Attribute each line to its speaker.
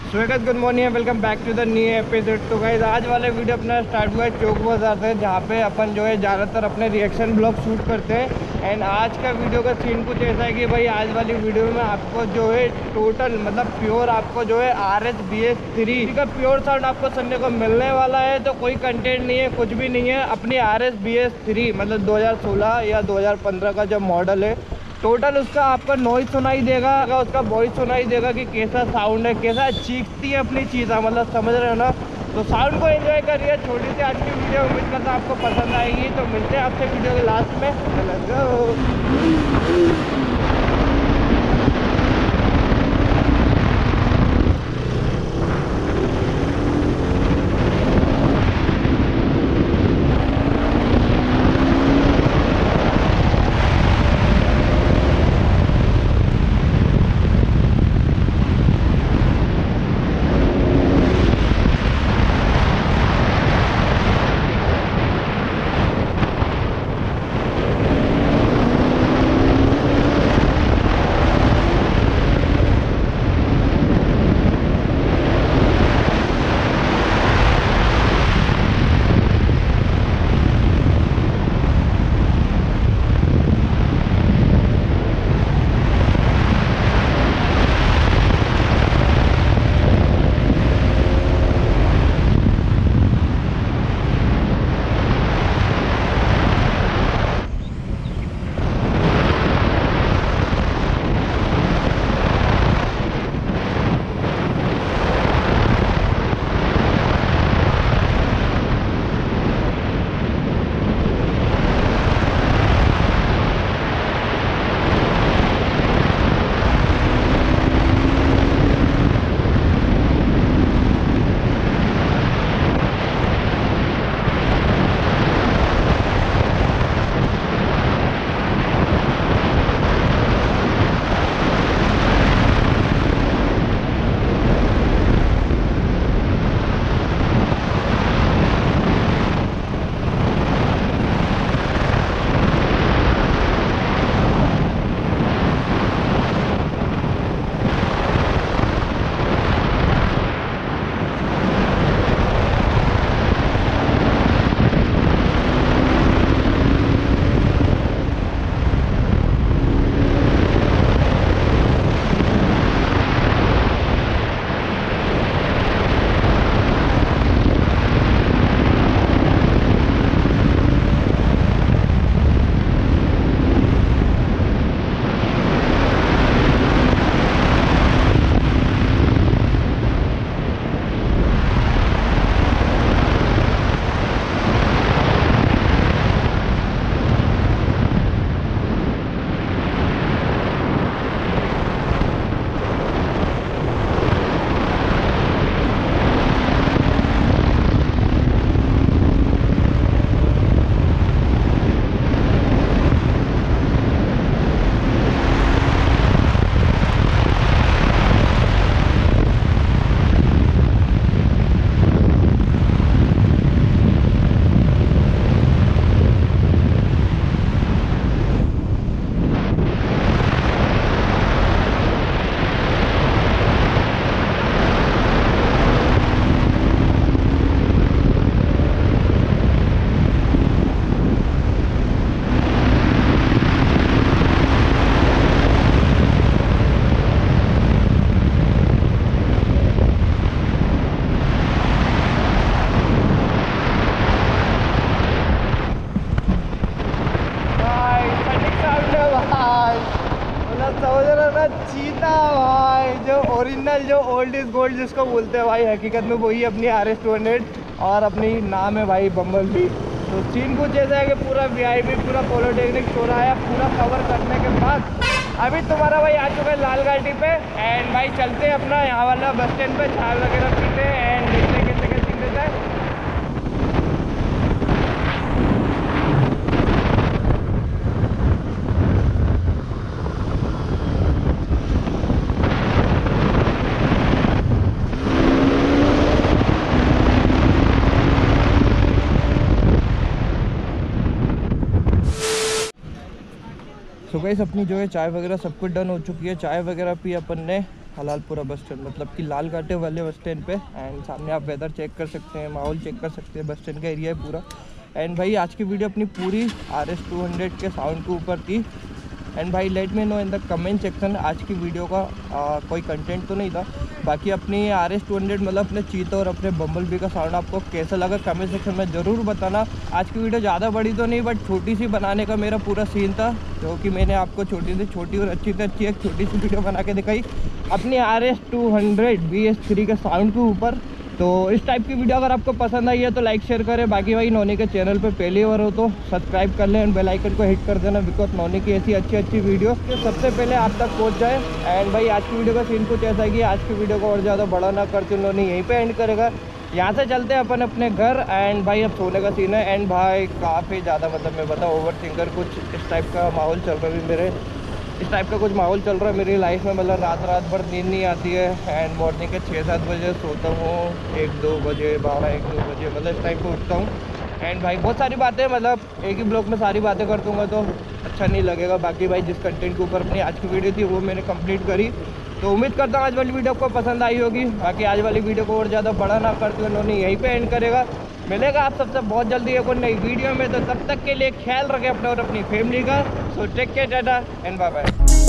Speaker 1: So guys good morning, welcome back to the new episode. तो guys आज वाला video अपना स्टार्ट हुआ है चौक बाजार से, जहाँ पे अपन जो है ज़्यादातर अपने रिएक्शन ब्लॉग शूट करते हैं। एंड आज का वीडियो का सीन कुछ ऐसा है कि भाई आज वाली वीडियो में आपको जो है टोटल मतलब प्योर आपको जो है RS BS3 का प्योर साउंड आपको सुनने को मिलने वाला है। तो कोई कंटेंट नहीं है, कुछ भी नहीं है। अपनी RS BS3 मतलब 2016 या 2015 का जो मॉडल है, टोटल उसका आपका नॉइज सुनाई देगा, उसका वॉइस सुनाई देगा कि कैसा साउंड है, कैसा चीखती है अपनी चीज़, मतलब समझ रहे हो ना। तो साउंड को एंजॉय करिए। छोटी सी आज की वीडियो उम्मीद करता आपको पसंद आएगी। तो मिलते हैं आपसे वीडियो के लास्ट में। Let's go. चीता भाई, जो ओरिजिनल जो ओल्ड इज गोल्ड जिसको बोलते हैं भाई, हकीकत में वही अपनी RS 200 और अपनी नाम है भाई बम्बल बी। तो सीन कुछ ऐसा है कि पूरा VIP पूरा पॉलिटेक्निक चौराहा पूरा कवर करने के बाद अभी तुम्हारा भाई आ चुका है लाल घाटी पे। एंड भाई चलते हैं अपना यहाँ वाला बस स्टैंड पे, चाय वगैरह पीते हैं एंड देखते हैं कैसे क्या सीन देता है। सो गाइस अपनी जो है चाय वगैरह सब कुछ डन हो चुकी है। चाय वगैरह पी अपन ने हलालपुरा बस स्टैंड, मतलब कि लाल कांटे वाले बस स्टैंड पे। एंड सामने आप वेदर चेक कर सकते हैं, माहौल चेक कर सकते हैं, बस स्टैंड का एरिया है पूरा। एंड भाई आज की वीडियो अपनी पूरी RS 200 के साउंड के ऊपर थी। एंड भाई let me know in the comment section आज की वीडियो का कोई कंटेंट तो नहीं था। बाकी अपनी RS 200 मतलब अपने चीता और अपने बम्बलबी का साउंड आपको कैसा लगा कमेंट सेक्शन में ज़रूर बताना। आज की वीडियो ज़्यादा बड़ी तो नहीं बट छोटी सी बनाने का मेरा पूरा सीन था, क्योंकि मैंने आपको छोटी से छोटी और अच्छी से अच्छी एक छोटी सी वीडियो बना के दिखाई अपनी RS 200 BS3 के साउंड के ऊपर। तो इस टाइप की वीडियो अगर आपको पसंद आई है तो लाइक शेयर करें। बाकी भाई नोनी के चैनल पे पहली बार हो तो सब्सक्राइब कर लें एंड बेल आइकन को हिट कर देना, बिकॉज नोनी की ऐसी अच्छी अच्छी वीडियो सबसे पहले आप तक पहुंच जाए। एंड भाई आज की वीडियो का सीन कुछ ऐसा है कि आज की वीडियो को और ज़्यादा बड़ा ना करते नोनी यहीं पर एंड करेगा। यहाँ से चलते हैं अपन अपने घर। एंड भाई अब सोने का सीन है। एंड भाई काफ़ी ज़्यादा मतलब मैं बताऊँ ओवर थिंकर कुछ इस टाइप का माहौल चल रहा है मेरे, इस टाइप का कुछ माहौल चल रहा है मेरी लाइफ में। मतलब रात भर नींद नहीं आती है। एंड मॉर्निंग के 6-7 बजे सोता हूँ, 1-2 बजे, 12-1-2 बजे मतलब इस टाइप को उठता हूँ। एंड भाई बहुत सारी बातें, मतलब एक ही ब्लॉग में सारी बातें कर दूँगा तो अच्छा नहीं लगेगा। बाकी भाई जिस कंटेंट के ऊपर अपनी आज की वीडियो थी वो मैंने कंप्लीट करी। तो उम्मीद करता हूँ आज वाली वीडियो आपको पसंद आई होगी। बाकी आज वाली वीडियो को और ज़्यादा बड़ा ना करते हुए उन्होंने यहीं पे एंड करेगा। मिलेगा आप सबसे बहुत जल्दी एक और नई वीडियो में। तो तब तक के लिए ख्याल रखें अपना और अपनी फैमिली का। So take care, tata and bye bye.